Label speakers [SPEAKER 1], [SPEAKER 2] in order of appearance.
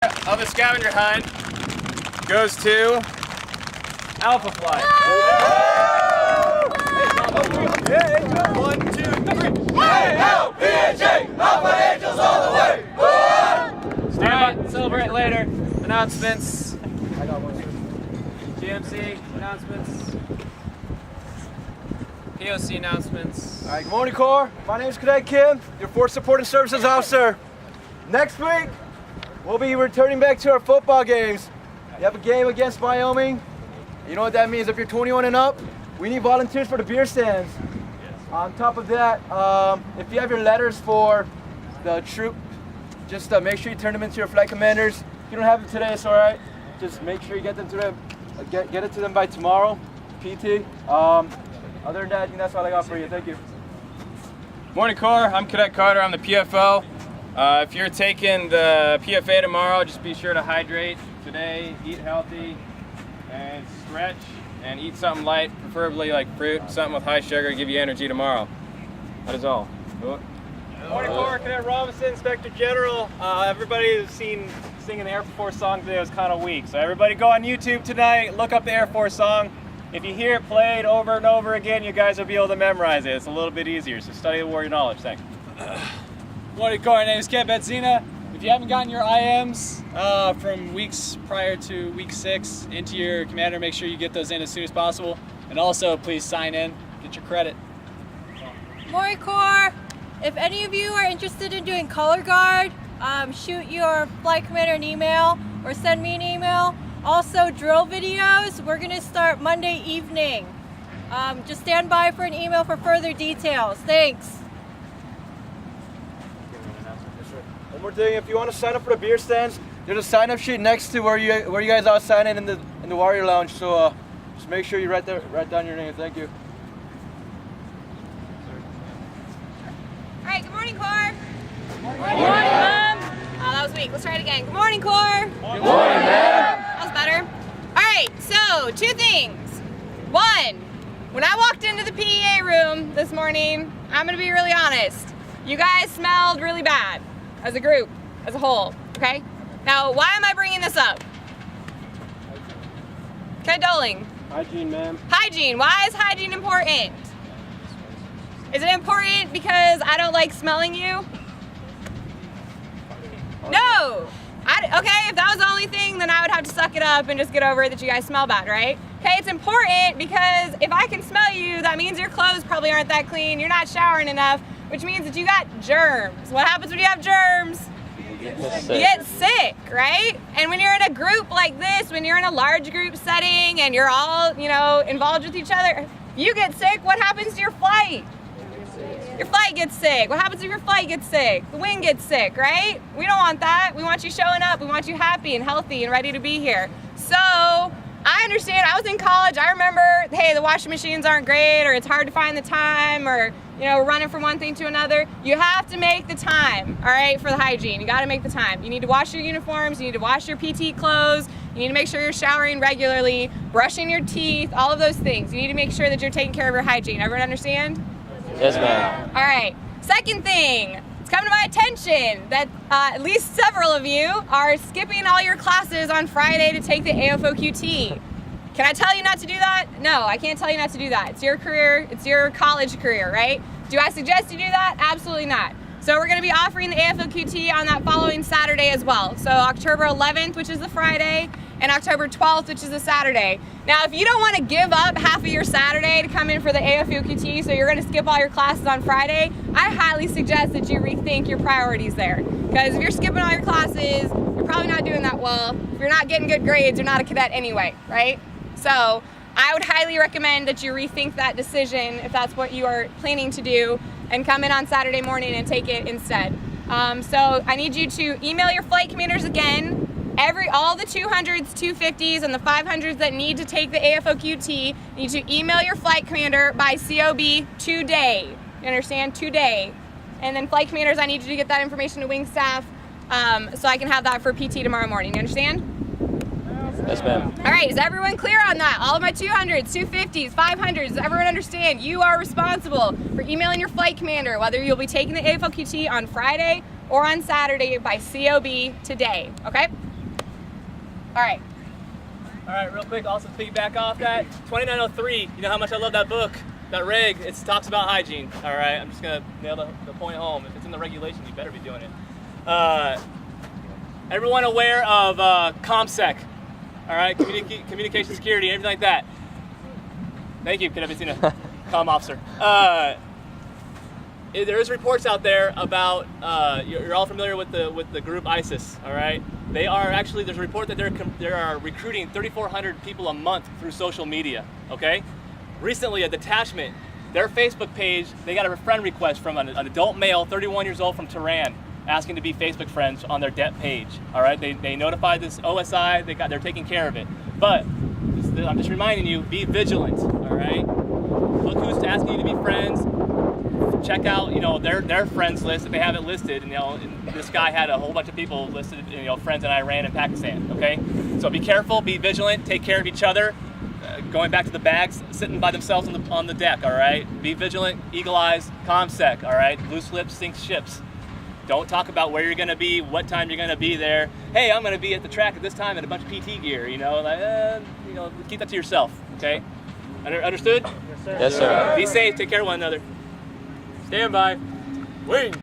[SPEAKER 1] of the scavenger hunt goes to Alpha Flight. 1, 2, 3.
[SPEAKER 2] A-L-P-H-A, Alpha Angels all the way.
[SPEAKER 1] Stand by, celebrate later. Announcements. I got one. GMC announcements. POC announcements.
[SPEAKER 3] All right, good morning, Corps. My name is Cadet Kim, your Force Support and Services Officer. Next week, we'll be returning back to our football games. You have a game against Wyoming. You know what that means. If you're 21 and up, we need volunteers for the beer stands. On top of that, if you have your letters for the troop, just make sure you turn them into your flight commanders. If you don't have them today, it's all right. Just make sure you get them to them, get it to them by tomorrow, PT. Other than that, I think that's all I got for you. Thank you.
[SPEAKER 1] Morning, Corps. I'm Cadet Carter. I'm the PFO. If you're taking the PFA tomorrow, just be sure to hydrate today, eat healthy, and stretch, and eat something light, preferably like fruit, something with high sugar to give you energy tomorrow. That is all.
[SPEAKER 4] Morning, Corps. Cadet Robinson, Inspector General. Everybody who's seen singing the Air Force song today was kind of weak. So everybody go on YouTube tonight, look up the Air Force song. If you hear it played over and over again, you guys will be able to memorize it. It's a little bit easier, so study the warrior knowledge. Thanks.
[SPEAKER 5] Morning, Corps. My name is Ken Benzina. If you haven't gotten your IMs from weeks prior to week 6 into your commander, make sure you get those in as soon as possible. And also, please sign in, get your credit.
[SPEAKER 6] Morning, Corps. If any of you are interested in doing color guard, shoot your flight commander an email or send me an email. Also, drill videos, we're going to start Monday evening. Just stand by for an email for further details. Thanks.
[SPEAKER 3] One more thing, if you want to sign up for the beer stands, there's a sign-up sheet next to where you guys all sign in the Warrior Lounge. So just make sure you write down your name. Thank you.
[SPEAKER 7] All right, good morning, Corps. Good morning, Mom. Oh, that was weak. Let's try it again. Good morning, Corps.
[SPEAKER 2] Good morning, ma'am.
[SPEAKER 7] That was better. All right, so 2 things. 1, when I walked into the PEA room this morning, I'm going to be really honest. You guys smelled really bad as a group, as a whole, okay? Now, why am I bringing this up? Cadet Doling.
[SPEAKER 3] Hygiene, ma'am.
[SPEAKER 7] Hygiene. Why is hygiene important? Is it important because I don't like smelling you? No! Okay, if that was the only thing, then I would have to suck it up and just get over it that you guys smell bad, right? Okay, it's important because if I can smell you, that means your clothes probably aren't that clean, you're not showering enough, which means that you got germs. What happens when you have germs? You get sick, right? And when you're in a group like this, when you're in a large group setting and you're all, involved with each other, you get sick, what happens to your flight? Your flight gets sick. What happens if your flight gets sick? The wing gets sick, right? We don't want that. We want you showing up. We want you happy and healthy and ready to be here. So I understand. I was in college. I remember, hey, the washing machines aren't great, or it's hard to find the time, or we're running from one thing to another. You have to make the time, all right, for the hygiene. You got to make the time. You need to wash your uniforms. You need to wash your PT clothes. You need to make sure you're showering regularly, brushing your teeth, all of those things. You need to make sure that you're taking care of your hygiene. Everyone understand?
[SPEAKER 2] Yes, ma'am.
[SPEAKER 7] All right. Second thing, it's come to my attention that at least several of you are skipping all your classes on Friday to take the AFOQT. Can I tell you not to do that? No, I can't tell you not to do that. It's your career. It's your college career, right? Do I suggest you do that? Absolutely not. So we're going to be offering the AFOQT on that following Saturday as well. So October 11th, which is the Friday, and October 12th, which is a Saturday. Now, if you don't want to give up half of your Saturday to come in for the AFOQT, so you're going to skip all your classes on Friday, I highly suggest that you rethink your priorities there. Because if you're skipping all your classes, you're probably not doing that well. If you're not getting good grades, you're not a cadet anyway, right? So I would highly recommend that you rethink that decision if that's what you are planning to do, and come in on Saturday morning and take it instead. So I need you to email your flight commanders again. All the 200s, 250s, and the 500s that need to take the AFOQT need to email your flight commander by COB today. You understand? Today. And then flight commanders, I need you to get that information to wing staff so I can have that for PT tomorrow morning. You understand?
[SPEAKER 2] Yes, ma'am.
[SPEAKER 7] All right, is everyone clear on that? All of my 200s, 250s, 500s, does everyone understand? You are responsible for emailing your flight commander, whether you'll be taking the AFOQT on Friday or on Saturday by COB today, okay? right.
[SPEAKER 4] All right, real quick, also to piggyback off that, 2903, you know how much I love that book, that reg, it talks about hygiene, all right? I'm just gonna nail the point home. If it's in the regulation, you better be doing it. Everyone aware of ComSec, all right? Communication security, everything like that. Thank you, Cadet Messina, comm officer. There is reports out there about, you're all familiar with the group ISIS, all right? They are actually, there's a report that they are recruiting 3,400 people a month through social media, okay? Recently, a detachment, their Facebook page, they got a friend request from an adult male, 31 years old from Tehran, asking to be Facebook friends on their DEP page, all right? They notified this OSI, they're taking care of it. But I'm just reminding you, be vigilant, all right? Look who's asking you to be friends. Check out, their friends list if they have it listed. And, this guy had a whole bunch of people listed, friends in Iran and Pakistan. Okay, so be careful, be vigilant, take care of each other. Going back to the bags, sitting by themselves on the deck. All right, be vigilant, eagle eyes, ComSec. All right, loose lips sink ships. Don't talk about where you're going to be, what time you're going to be there. Hey, I'm going to be at the track at this time in a bunch of PT gear. Keep that to yourself. Okay, understood?
[SPEAKER 1] Yes, sir.
[SPEAKER 4] Be safe. Take care of one another. Stand by. Wing.